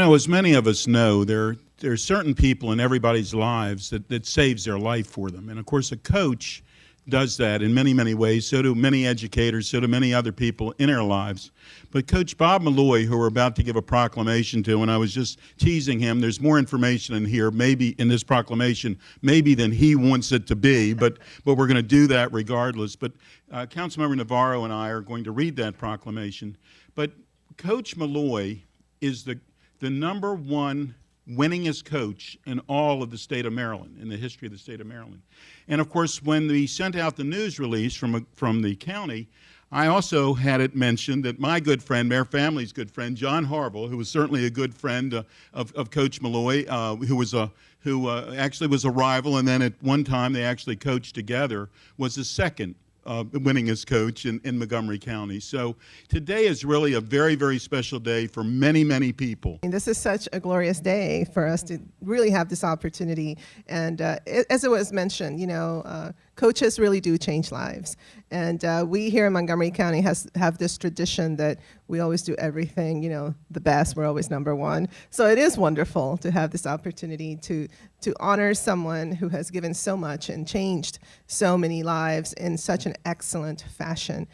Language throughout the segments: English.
know, as many of us know, there are certain people in everybody's lives that saves their life for them. And of course, a coach does that in many, many ways. So do many educators, so do many other people in our lives. But Coach Bob Milloy, who we're about to give a proclamation to, and I was just teasing him, there's more information in here, maybe in this proclamation, maybe than he wants it to be, but we're going to do that regardless. But Councilmember Navarro and I are going to read that proclamation. But Coach Milloy is the #1 winningest coach in all of the state of Maryland, in the history of the state of Maryland. And of course, when we sent out the news release from the county, I also had it mentioned that my good friend, our family's good friend, John Harville, who was certainly a good friend of Coach Milloy, who actually was a rival, and then at one time they actually coached together, was the second winningest coach in Montgomery County. So today is really a very, very special day for many, many people. And this is such a glorious day for us to really have this opportunity. And as it was mentioned, you know, coaches really do change lives. And we here in Montgomery County have this tradition that we always do everything, you know, the best. We're always #1. So it is wonderful to have this opportunity to honor someone who has given so much and changed so many lives in such an excellent fashion.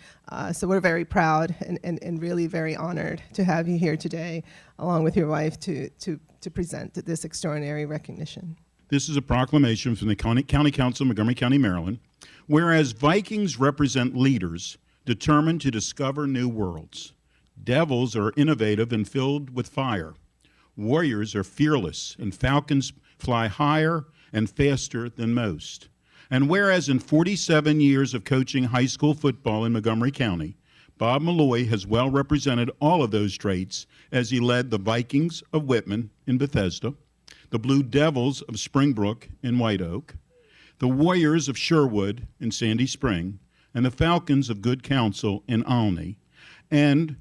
So we're very proud and really very honored to have you here today, along with your wife, to present this extraordinary recognition. This is a proclamation from the County Council of Montgomery County, Maryland. Whereas Vikings represent leaders determined to discover new worlds. Devils are innovative and filled with fire. Warriors are fearless, and falcons fly higher and faster than most. And whereas in 47 years of coaching high school football in Montgomery County, Bob Milloy has well represented all of those traits as he led the Vikings of Whitman in Bethesda, the Blue Devils of Springbrook in White Oak, the Warriors of Sherwood in Sandy Spring, and the Falcons of Good Counsel in Olney. And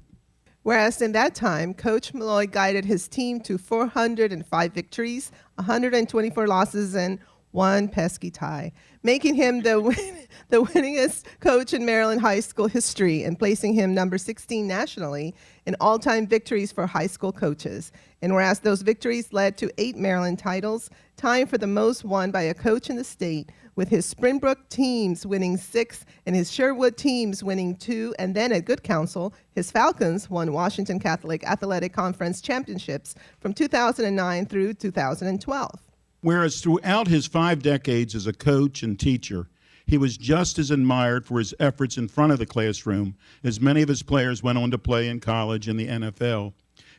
whereas in that time, Coach Milloy guided his team to 405 victories, 124 losses, and one pesky tie, making him the winningest coach in Maryland high school history and placing him number 16 nationally in all-time victories for high school coaches. And whereas those victories led to 8 Maryland titles, tying for the most won by a coach in the state, with his Springbrook teams winning 6 and his Sherwood teams winning 2, and then at Good Counsel, his Falcons won Washington Catholic Athletic Conference championships from 2009 through 2012. Whereas throughout his 5 decades as a coach and teacher, he was just as admired for his efforts in front of the classroom as many of his players went on to play in college and the NFL.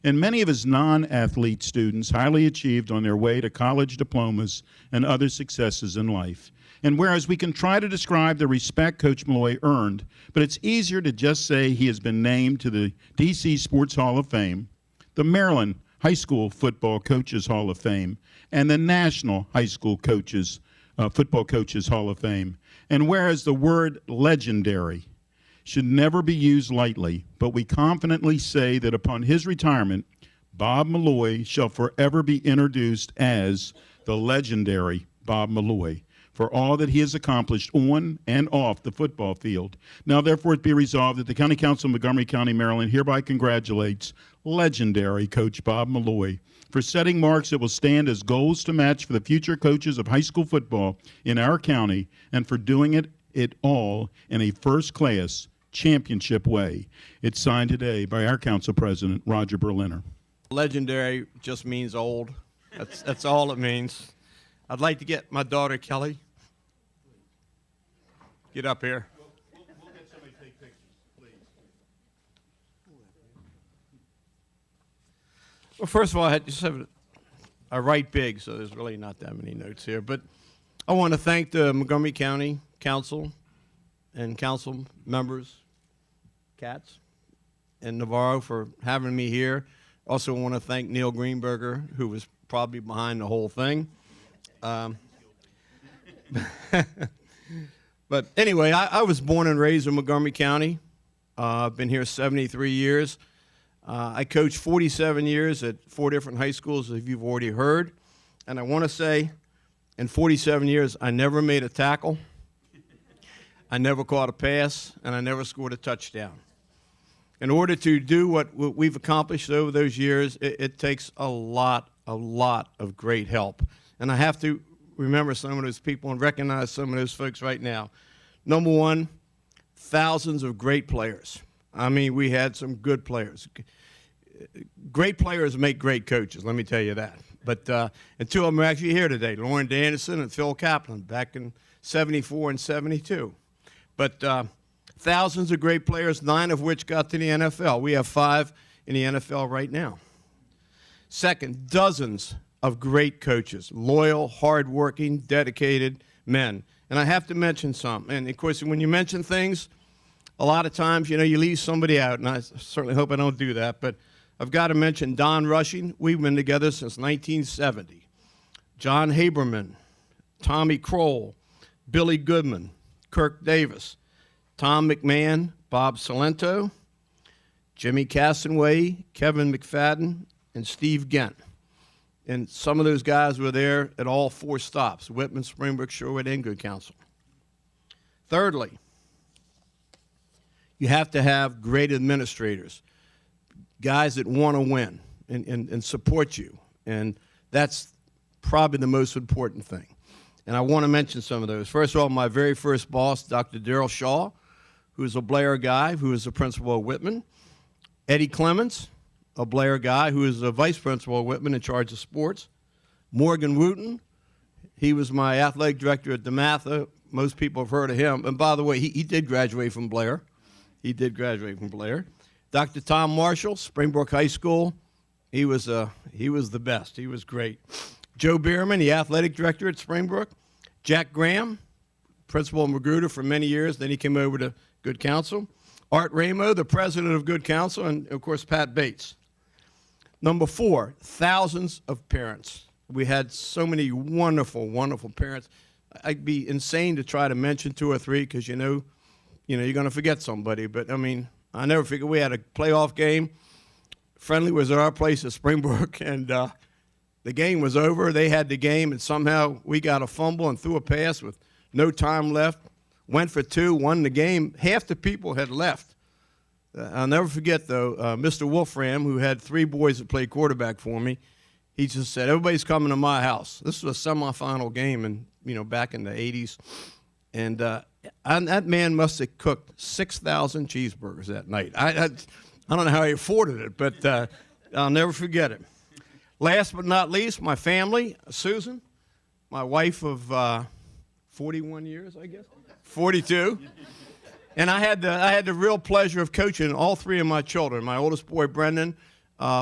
And many of his non-athlete students highly achieved on their way to college diplomas and other successes in life. And whereas we can try to describe the respect Coach Milloy earned, but it's easier to just say he has been named to the D.C. Sports Hall of Fame, the Maryland High School Football Coaches Hall of Fame, and the National High School Coaches, Football Coaches Hall of Fame. And whereas the word legendary should never be used lightly, but we confidently say that upon his retirement, Bob Milloy shall forever be introduced as the legendary Bob Milloy for all that he has accomplished on and off the football field. Now, therefore, it be resolved that the County Council of Montgomery County, Maryland hereby congratulates legendary Coach Bob Milloy for setting marks that will stand as goals to match for the future coaches of high school football in our county, and for doing it all in a first-class championship way. It's signed today by our council president, Roger Berliner. Legendary just means old. That's all it means. I'd like to get my daughter, Kelly. Get up here. We'll get somebody to take pictures, please. Well, first of all, I write big, so there's really not that many notes here. But I want to thank the Montgomery County Council and council members, Katz and Navarro, for having me here. Also want to thank Neil Greenberger, who was probably behind the whole thing. But anyway, I was born and raised in Montgomery County. I've been here 73 years. I coached 47 years at 4 different high schools, as you've already heard. And I want to say, in 47 years, I never made a tackle, I never caught a pass, and I never scored a touchdown. in order to do what we've accomplished over those years, it takes a lot of great help. And I have to remember some of those people and recognize some of those folks right now. Number one, thousands of great players. I mean, we had some good players. Great players make great coaches, let me tell you that. But and two of them are actually here today, Lauren Danielson and Phil Kaplan, back in 74 and 72. But thousands of great players, 9 of which got to the NFL. We have 5 in the NFL right now. Second, dozens of great coaches, loyal, hardworking, dedicated men. And I have to mention some. And, of course, when you mention things, a lot of times, you know, you leave somebody out, and I certainly hope I don't do that. But I've got to mention Don Rushing. We've been together since 1970. John Haberman, Tommy Kroll, Billy Goodman, Kirk Davis, Tom McMahon, Bob Salento, Jimmy Castonway, Kevin McFadden, and Steve Gent. And some of those guys were there at all 4 stops, Whitman, Springbrook, Sherwood, and Good Counsel. Thirdly, you have to have great administrators, guys that want to win and support you. And that's probably the most important thing. And I want to mention some of those. First of all, my very first boss, Dr. Darrell Shaw, who is a Blair guy, who is the principal of Whitman. Eddie Clements, a Blair guy, who is the vice principal of Whitman in charge of sports. Morgan Wooten, he was my athletic director at DeMatha. Most people have heard of him. And by the way, he did graduate from Blair. He did graduate from Blair. Dr. Tom Marshall, Springbrook High School. He was the best. He was great. Joe Bierman, the athletic director at Springbrook. Jack Graham, principal of Magruder for many years. Then he came over to Good Counsel. Art Ramo, the president of Good Counsel, and, of course, Pat Bates. Number 4, thousands of parents. We had so many wonderful, wonderful parents. I'd be insane to try to mention 2 or 3 because, you know, you're going to forget somebody. But, I mean, I never forget we had a playoff game. Friendly was at our place at Springbrook, and the game was over. They had the game, and somehow we got a fumble and threw a pass with no time left. Went for 2, won the game. Half the people had left. I'll never forget, though, Mr. Wolfram, who had 3 boys that played quarterback for me, he just said, everybody's coming to my house. This was a semifinal game back in the 80s. And that man must have cooked 6,000 cheeseburgers that night. I don't know how he afforded it, but I'll never forget it. Last but not least, my family, Susan, my wife of 41 years, I guess, 42. And I had the real pleasure of coaching all 3 of my children. My oldest boy, Brendan,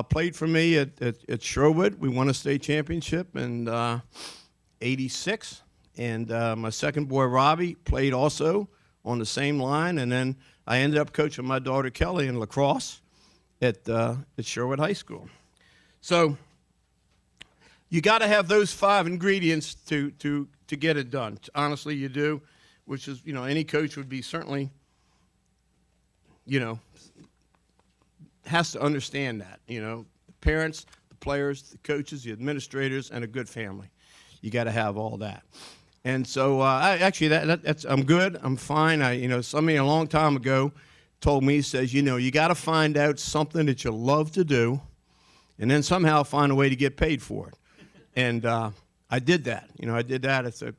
played for me at Sherwood. We won a state championship in '86. And my second boy, Robbie, played also on the same line. And then I ended up coaching my daughter, Kelly, in lacrosse at Sherwood High School. So you got to have those 5 ingredients to get it done. Honestly, you do, which is, any coach would be certainly, has to understand that, the parents, the players, the coaches, the administrators, and a good family. You got to have all that. And so that's I'm good. I'm fine. Somebody a long time ago told me, says, you got to find out something that you love to do and then somehow find a way to get paid for it. And I did that. I did that. It's the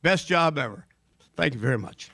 best job ever. Thank you very much.